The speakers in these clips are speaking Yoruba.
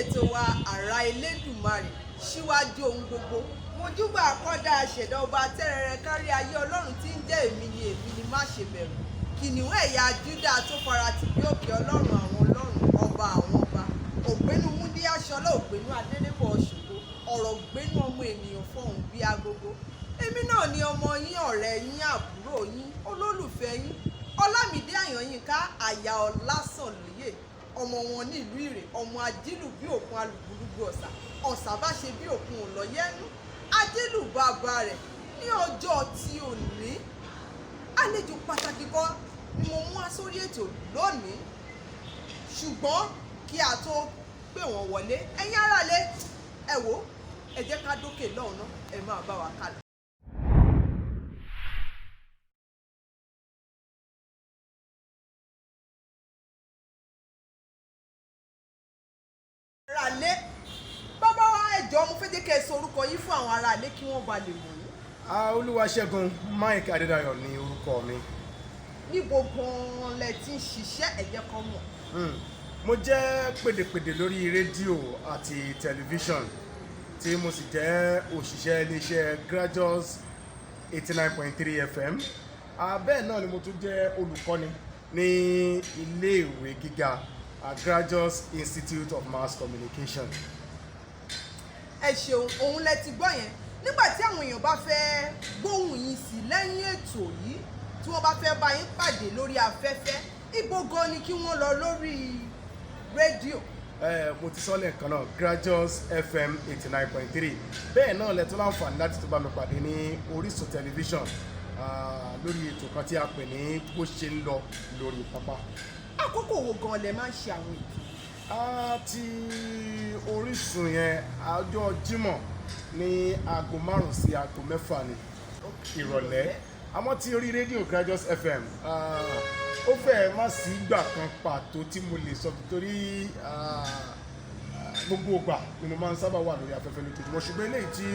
ètò wa àrà Elédùmarè síwájú ohun gbogbo mojúbà àkọ́dá àṣẹ̀dá ọba tẹ́rẹrẹ kárí ayé ọlọ́run tí ń jẹ́ èmi ni má ṣe bẹ̀rù kìnìún ẹ̀yà Júdà tó fara tì bí òkè ọlọ́run àwọn ọlọ́run ọba àwọn ọba ògbénu múndí aṣọlá ògbénu adélébọ̀ ọ̀ṣùgbó ọ̀rọ̀ gbénu ọmọ ènìyàn fọhùn bí agogo èmi náà ni ọmọ yín ọ̀rẹ́ yín àbúrò yín olólùfẹ́ yín Ọlámídé Àyànyínká àyà Ọlásànlóye ọmọ wọn ní ìlú Ìrè ọmọ ajílù bí òkun alùgbùlùgbù ọ̀sà bá ṣe bí òkun òlọ́yẹ́nu ajílù bàbá rẹ̀ ní ọjọ́ tí ò ní àlejò pàtàkì kan ni mo mú wá sórí ètò lónìí ṣùgbọ́n kí a tó pè wọ́n wọlé ẹ̀yin aráalé ẹ wò ẹ jẹ́ ká dókè lọ́hùn-ún ẹ máa bá wa kálọ. aráalé bàbá wa ẹjọ́ mo fẹ́ jẹ́ kẹ́ ẹ sọ orúkọ yín fún àwọn aráalé kí wọ́n bá lè mọ̀ yín. Olúwaṣẹ́gun Mike Adédayọ̀ ni orúkọ mi. níbo gan-an lẹ ti ń ṣiṣẹ́ ẹ jẹ́ kán mọ̀. Mo jẹ́ pèdèpèdè lórí rédíò àti tẹlifíṣọ̀n tí mo sì jẹ́ òṣìṣẹ́ iléeṣẹ́ Grajos 89.3 FM. Bẹ́ẹ̀ náà ni mo tún jẹ́ olùkọ́ni ní iléèwé gíga Grajos Institute of Mass Communication. ẹ ṣeun òun lẹ ti gbọ́ yẹn nígbà tí àwọn èèyàn bá fẹ́ gbóhùn yín sí lẹ́yìn ètò yìí tí wọ́n bá fẹ́ bá yín pàdé lórí afẹ́fẹ́ ibo gan ni kí wọ́n lọ lórí rédíò. Mo ti sọ lẹ́ẹ̀kan náà Grajos FM 89.3 bẹ́ẹ̀ náà lẹ tún láǹfààní láti tún bá mi pàdé ní Orísun tẹlifíṣọ̀n lórí ètò kan tí a pè ní bó ṣe ń lọ lórí pápá. àkókò wo gan lẹ máa ń ṣe àwọn ètò. Ti Orísun yẹn ọjọ́ Jímọ̀ ní aago 5 sí aago 6 ní ìrọ̀lẹ́ àmọ́ tí orí rédíò Grajos FM ó fẹ́ má sí ìgbà kan pàtó tí mo lè sọ torí gbogbo ìgbà ni mo máa ń sábà wà lórí afẹ́fẹ́ lójoojúmọ́ ṣùgbọ́n eléyìí tí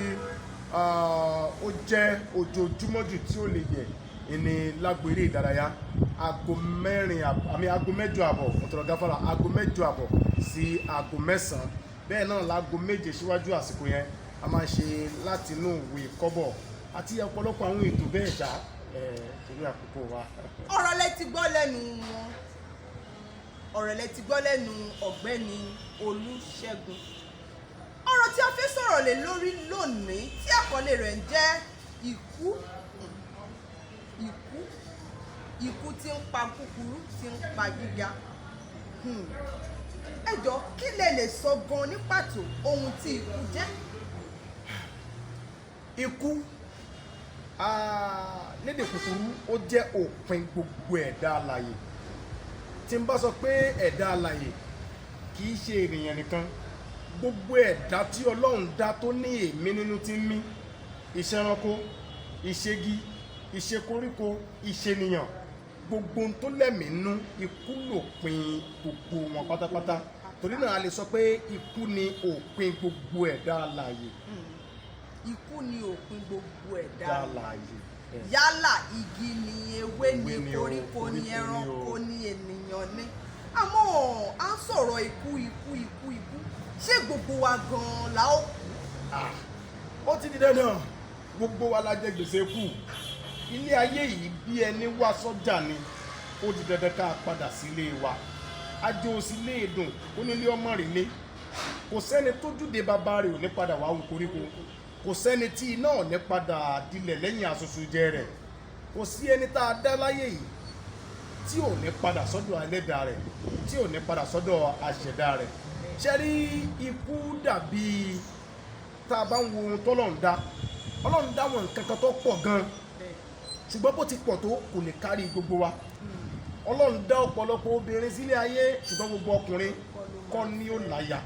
ó jẹ́ ojoojúmọ́ jù tí ó lè yẹ ní lágbo eré ìdárayá aago 8 àbọ̀ ọ̀tọ̀rọ̀ gáfárà aago 8 àbọ̀ sí aago 9 bẹ́ẹ̀ náà láago 7 síwájú àsìkò yẹn a máa ń ṣe láti inú ìwé kọ́bọ̀ àti ọ̀pọ̀lọpọ̀ àwọn ètò bẹ́ẹ̀ ṣá torí àkókò wa. ọ̀rọ̀ lẹ ti gbọ́ lẹ́nu wọn ọ̀rọ̀ lẹ ti gbọ́ lẹ́nu ọ̀gbẹ́ni Olúṣẹ́gun ọ̀rọ̀ tí a fẹ́ sọ̀rọ̀ lé lórí lónìí tí àkọlé rẹ̀ ń jẹ́ ikú tí ń pa kúkúrú tí ń pa gíga. ẹ jọ̀ọ́ kí lè sọ gan ní pàtó ohun tí ikú jẹ́. Ikú lédè kúkúrú ó jẹ́ òpin gbogbo ẹ̀dá alààyè. Tí n bá sọ pé ẹ̀dá alààyè kì í ṣe ènìyàn nìkan gbogbo ẹ̀dá tí Ọlọ́run dá tó ní èémí nínú tí ń mí iṣẹ́ ẹranko ìṣègi ìṣekoríko ìṣènìyàn gbogbo ohun tó lẹ́mìí nú ikú lòpin gbogbo wọn pátápátá torí náà a lè sọ pé ikú ni òpin gbogbo ẹ̀dá alààyè. Ikú ni òpin gbogbo ẹ̀dá alààyè yálà igi ni ewé ni koríko ni ẹranko ni ènìyàn ni àmọ́ à ń sọ̀rọ̀ ikú ṣé gbogbo wa gan-an la ó kú. Ó ti di dandan gbogbo wa la jẹ gbèsè kú ilé ayé yìí bí ẹni wá sọ́jà ni ó di dandan ká padà sílé wa àjò sílé ìdùn ó nílé ọmọ rẹ̀ lé kò sẹ́ni tó júde bàbá rẹ̀ ò ní padà wá wù koríko kò sẹ́ni tí iná ò ní padà dilẹ̀ lẹ́yìn aṣoṣo jẹ rẹ̀ kò sí ẹni tá a dá láyé yìí tí ò ní padà sọ́dọ̀ ẹlẹ́dàá rẹ̀ tí ò ní padà sọ́dọ̀ àṣẹ̀dá rẹ̀ ṣe rí ikú dàbí tá a bá ń wo ohun tọ́lọ́run dá Ọlọ́run dá wọn nǹkan kan tó pọ̀ gan-an ṣùgbọ́n bó ti pọ̀ tó kò lè kárí gbogbo wa Ọlọ́run dá ọ̀pọ̀lọpọ̀ obìnrin sílé ayé ṣùgbọ́n gbogbo ọkùnrin kọ́ ni ó láyà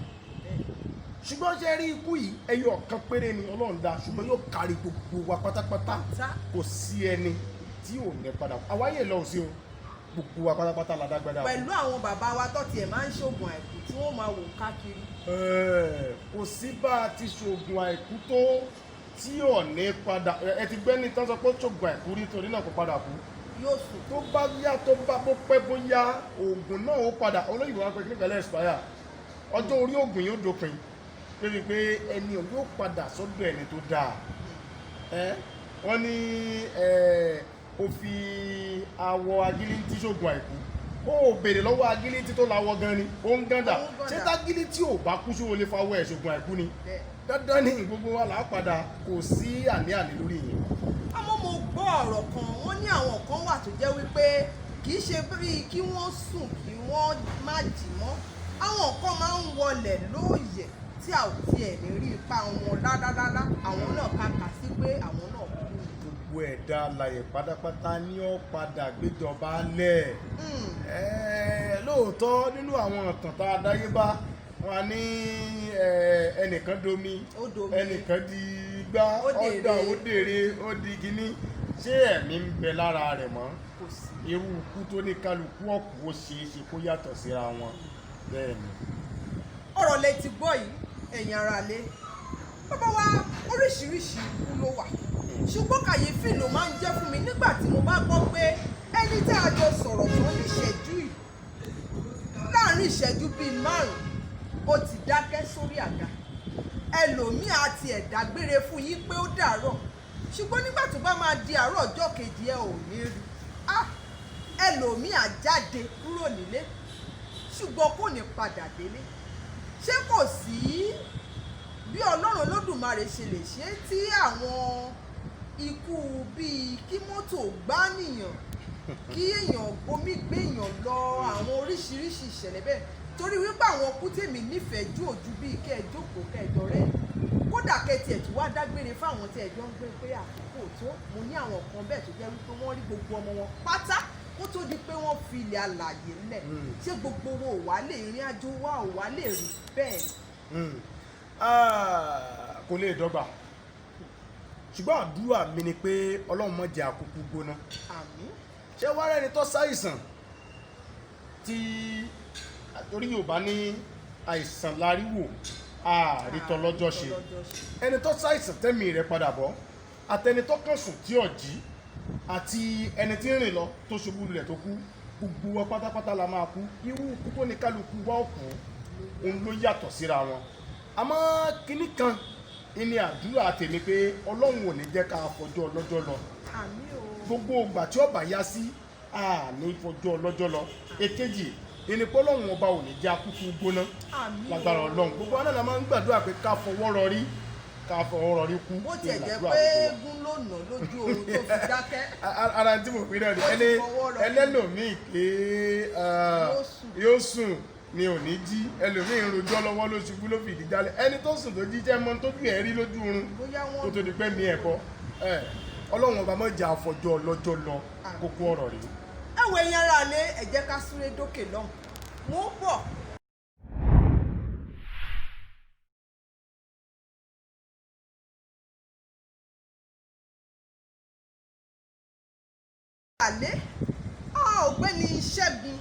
ṣùgbọ́n ṣe rí ikú yìí ẹyọ kan péré ni Ọlọ́run dá ṣùgbọ́n yóò kárí gbogbo wa pátápátá kò sí ẹni tí ò ní padà àwáyé lọ sí o gbogbo wa pátápátá la dágbádá. pẹ̀lú àwọn bàbá wa tó tiẹ̀ máa ń ṣoògùn àìkú tí wọ́n máa wò káàkiri. kò sí bá a ti ṣoògùn àìkú tó tí ò ní padà ẹ ti gbẹ́ ní tán sọ pé ṣoògùn àìkú rí torí náà kò padà kú. yóò sùn. tó bá yá tó bá bó pẹ́ bóyá oògùn náà ó padà olóyìnbó wa pé kí ní pẹ̀lẹ́ expire ọjọ́ orí ògùn yóò dópin lórí pé ẹni yóò padà sọ́dọ̀ ẹni tó dáa. Wọ́n ní ó fi awọ agilintí ṣògùn àìkú, ó béèrè lọ́wọ́ agilintí tó láwọ gan ni ó ń gán dà, ṣé tágilintí ò bá kú ṣó lè fawọ́ ẹ̀ ṣògùn àìkú ni? Dandan ní gbogbo wa là padà, kò sí àní-àní lórí yẹn. Àmọ́ mo gbọ́ ọ̀rọ̀ kan, wọ́n ní àwọn kan wà tó jẹ́ wípé kì í ṣe bí kí wọ́n sùn kí wọ́n má jí mọ́, àwọn kan máa ń wọlẹ̀ lóòyẹ̀ tí a ò tiẹ̀ ní rí ipa wọn rárá, àwọn náà kàkà sí pé àwọn náà kú. Gbogbo ẹ̀dá alààyè pátápátá ní ó padà gbéjọba lẹ̀. Lóòótọ́ nínú àwọn ìtàn tá a dáyébá wọn ní ẹnìkan domi, ẹnìkan di gbá, ọ̀dà òdèrè, ó di kíní. Ṣé ẹ̀mí ń bẹ lára rẹ̀ mọ́? Irú ikú tó ní kálukú ọ̀kú ó ṣeé ṣe kó yàtọ̀ síra wọn. Bẹ́ẹ̀ ni. Ọ̀rọ̀ lẹ ti gbọ́ yìí ẹ̀yin ará lé. Bàbá wa oríṣiríṣi ikú ló wà, ṣùgbọ́n kàyéfì ló máa ń jẹ́ fún mi nígbà tí mo bá gbọ́ pé ẹni tí a jọ sọ̀rọ̀ tán ní ìṣẹ́jú yìí, láàrin ìṣẹ́jú bíi 5 ó ti dákẹ́ sórí àga. Ẹlòmíì á tiẹ̀ dágbére fún yín pé ó dàárọ̀, ṣùgbọ́n nígbà tó bá máa di àárọ̀ ọjọ́ kejì ẹ ò ní rí. Ẹlòmíì á jáde kúrò nílé ṣùgbọ́n kò ní padà délé. Ṣé kò sí bí Ọlọ́run Olódùmarè ṣe lè ṣe tí àwọn ikú bíi kí mọ́tò gbáníyàn, kí èèyàn omi gbéyàn lọ, àwọn oríṣiríṣi ìṣẹ̀lẹ̀ bẹ́ẹ̀, torí wípé àwọn ọkú tèmi nífẹ̀ẹ́ jù ojú bíi kẹ́ ẹ jókòó kẹ́ ẹ jọ rẹ́, kódà kẹ́tì ẹ̀ tí wá dágbére fáwọn tí ẹjọ́ ń gbé pé àkókò tó. Mo ní àwọn kan bẹ́ẹ̀ tó jẹ́ wípé wọ́n rí gbogbo ọmọ wọn pátá kó tó di pé wọ́n fi ilẹ̀ alàyè lẹ̀. Ṣé gbogbo wo ò wá lè rìn àjò wa ò wá lè rí bẹ́ẹ̀? Kò lè dọ́gba, ṣùgbọ́n àdúrà mi ni pé Ọlọ́run má jẹ́ àkúkú gbóná. Àmín. Ṣé wá rẹ́ni tó ṣàìsàn tí torí Yorùbá ní àìsàn láríwò àrítọ́ lọ́jọ́ ṣe, ẹni tó ṣàìsàn tẹ́mi rẹ̀ padà bọ́, àtẹni tó kàn sùn tí ò jí, àti ẹni tí ń rìn lọ tó ṣubú lulẹ̀ tó kú, gbogbo wa pátápátá la máa kú. Irú ikú tó ní kálukú wá òkú òun ló yàtọ̀ síra wọn. Àmọ́ kinní kan ní àdúrà tèmi pé Ọlọ́run ò ní jẹ́ ká fọjọ́ ọlọ́jọ́ lọ. Àmín o. Gbogbo ìgbà tí ọba yá sí àní fọjọ́ ọlọ́jọ́ lọ. Èkejì ìní pé Ọlọ́run ọba ò ní jẹ́ akúkú gbóná. Àmín o. Lágbára Ọlọ́run gbogbo wa náà la máa ń gbàdúrà pé ká fọwọ́ rọrí, ká fọwọ́ rọrí kú. Bó tiẹ̀ jẹ́ pé eégún ló nà lójú oorun tó fi dákẹ́. Ara tí mo fi rẹ̀ rí ẹlẹ́lòmíì pé yóò sùn ni ò ní jí, ẹlòmíì ń rojọ́ lọ́wọ́ ló ṣubú ló fìdí jálẹ̀. Ẹni tó sùn tó jí jẹ́ mọ́ tó bí ẹ̀ rí lójú oorun kó tó di pé mi ẹ̀ bọ́. Ọlọ́run ọba má jẹ́ àfọjọ́ ọlọ́jọ́ lọ, kókó ọ̀rọ̀ rí. Ẹ̀wọ̀ ẹ̀yin ará lé, ẹ jẹ́ ká súré dókè lọ́hùn. Mo bọ̀. Àlé ọ̀gbẹ́ni Ṣẹ́gun,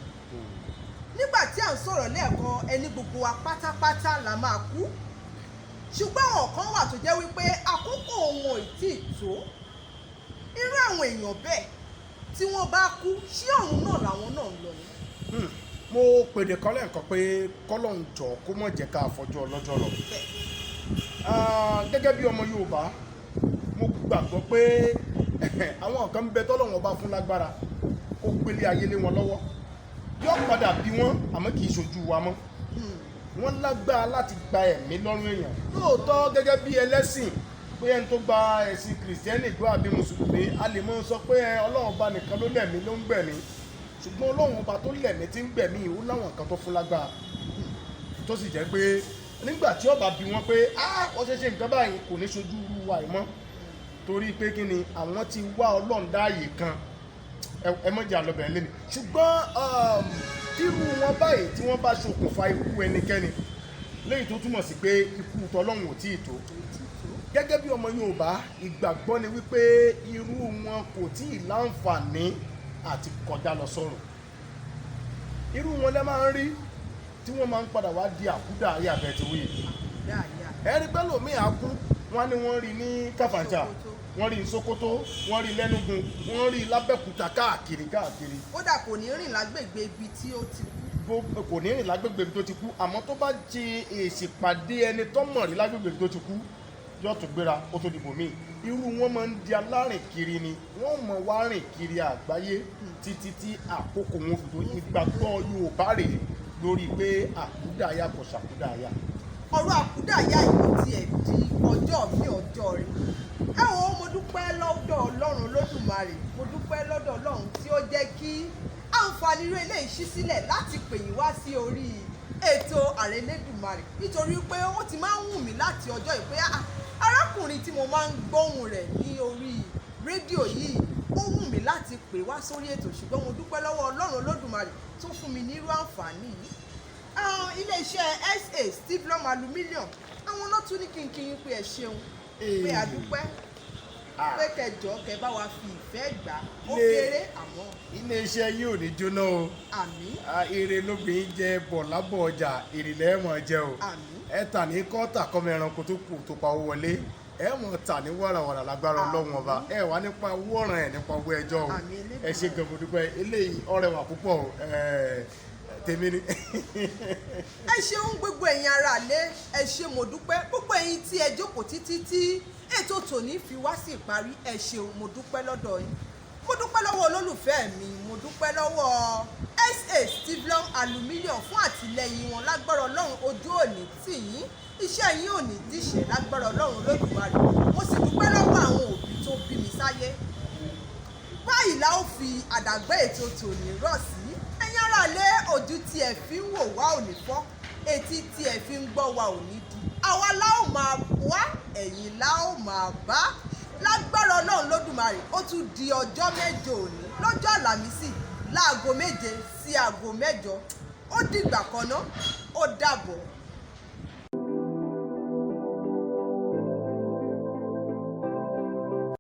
nígbà tí à ń sọ̀rọ̀ lẹ́ẹ̀kan ẹni gbogbo wa pátápátá la máa kú, ṣùgbọ́n àwọn kan wà tó jẹ́ wípé àkókò wọn ò tí ì tó. Irú àwọn èèyàn bẹ́ẹ̀ tí wọ́n bá kú, ṣé ọ̀run náà làwọn náà ń lọ ni? Mo pèdè kọ́lẹ̀ nǹkan pé kọ́lọ́hún jọ kó mọ̀ jẹ́ ká fọjọ́ ọlọ́jọ́ lọ. Gẹ́gẹ́ bí ọmọ Yorùbá, mo gbàgbọ́ pé àwọn kan bẹ tọ́lọ́hún ọba fún lágbára kó gbélé ayé lé wọn lọ́wọ́. Yóò padà bí wọ́n àmọ́ kì í ṣojú wa mọ́. Wọ́n lágbára láti gba ẹ̀mí lọ́rùn èèyàn. Lóòótọ́ gẹ́gẹ́ bí ẹlẹ́sìn pé ẹni tó gba ẹ̀sìn kìrìsìtẹ́nì gbọ́ àbí mùsùlùmí, a lè mọ́ sọ pé Ọlọ́run ọba nìkan ló lẹ̀mí ló ń gbẹ̀mí, ṣùgbọ́n Ọlọ́run ọba tó lẹ̀mí tí ń gbẹ̀mí ó láwọn nǹkan tó fún lágbára, tó sì jẹ́ pé nígbà tí ọba bí wọ́n pé wọ́n ṣe ṣe nǹkan báyìí kò ní ṣojú wa mọ́, torí pé kí ni àwọn ti wá Ọlọ́run dáàyè kan. Ẹ mọ̀jà lọ́bẹ̀ lẹ́nu, ṣùgbọ́n irú wọn báyìí tí wọ́n bá ṣokùnfà ikú ẹnikẹ́ni, léyìí tó túmọ̀ sí pé ikú tọlọ́run ò tí ì tó. Gẹ́gẹ́ bí ọmọ Yorùbá, ìgbàgbọ́ ni wípé irú wọn kò tí ì láǹfààní àti kọjá lọ sọ́run. Irú wọn lẹ́ máa ń rí tí wọ́n máa ń padà wá di àkúdà ayé àbẹ̀tìwé. Ẹ̀rí pẹ́ lòmíì àkú wọn ni wọ́n rí ní Kàfàǹchà, wọ́n rí ní Sókótó, wọ́n rí lẹ́nugun, wọ́n rí lábẹ́kúta káàkiri. Kódà kò ní rìn lágbègbè ibi tí ó ti kú. kò ní rìn lágbègbè tó ti kú àmọ́ tó bá ṣe ìṣèpàdé ẹni tó mọ̀ rí lágbègbè tó ti kú yóò tún gbéra ó tó dìbò míì irú wọn máa ń di alárìn kiri ni wọ́n mọ̀ wá rìn kiri àgbáyé títí tí àkókò wọn fi tó ìgbàgbọ́ Yorùbá rèé lórí pé àkúdàáyà kò ṣàkúdàáyà. ọ̀rọ̀ àkúdàáyà yìí tiẹ̀ di ọjọ́ mi ọjọ́ rẹ̀ ẹ̀wọ̀n mo dúpẹ́ lọ́dọ̀ Ọlọ́run Olódùmarè mo dúpẹ́ lọ́dọ̀ Ọlọ́run tí ó jẹ́ kí àǹfààní irú eléyìí ṣí sílẹ̀ láti pè yín wá sí orí ètò Ààrẹ Elédùmarè nítorí pé ó ti máa ń wù mí láti ọjọ́ yìí pé arákùnrin tí mo máa ń gbóhùn rẹ̀ ní orí rédíò yìí ó wù mí láti pè wá sórí ètò ṣùgbọ́n mo dúpẹ́ lọ́wọ́ Ọlọ́run Olódùmarè tó fún mi nírú àǹfààní yìí iléeṣẹ́ SA Stivlum Aluminium àwọn náà tún ní kínkín pé ẹ ṣeun pé àdúpẹ́ pé kẹjọ kẹ bá wa fi ìfẹ́ gbà ó kéré àmọ́. iléeṣẹ́ yìí ò ní jóná o àmín. èrè lóbìnrin jẹ bọ̀ lábọ̀ ọjà èrè lẹ́ẹ̀mọ̀ jẹ o àmín. ẹ tà ní kọ́ńtà kọ́mọ ẹranko tó kù tó pa owó wọlé ẹ mọ̀ tà ní wàràwàrà lágbára Ọlọ́run ọba ẹ wà nípa owó ọ̀ràn ẹ̀ nípa owó ẹjọ́ o ẹ ṣe gẹ̀gùn dúpẹ́ eléyìí ọ̀rẹ́ wà púpọ̀ tèmi ni. ẹ ṣeun gbogbo ẹ̀yin ará lé ẹ ṣe mo dúpẹ́ gbogbo ẹ̀yin tí ẹ jókòó títí tí ètò tòní fi wá sí ìparí ẹ ṣeun mo dúpẹ́ lọ́dọ̀ yín mo dúpẹ́ lọ́wọ́ olólùfẹ́ mi mo dúpẹ́ lọ́wọ́ SA Stivlum Aluminium fún àtìlẹ́yìn wọn lágbára Ọlọ́run ojú òní tì yín iṣẹ́ yín ò ní díṣẹ́ lágbára Ọlọ́run Olódùmarè mo sì dúpẹ́ lọ́wọ́ àwọn òbí tó bí mi sáyé báyìí la ó fi àdàgbé ètò tòní rọ̀ sí ẹ̀yin ará lé ojú tí ẹ fi ń wò wá ò ní fọ́ etí tí ẹ fi ń gbọ́ wa ò ní di àwa la ó máa wá ẹ̀yin la ó máa bá lágbára Ọlọ́run Lódùmarè ó tún di ọjọ́ mẹ́jọ òní lọ́jọ́ Àlàmísì láago 7 sí aago 8 ó dìgbà kan náà ó dàbọ̀.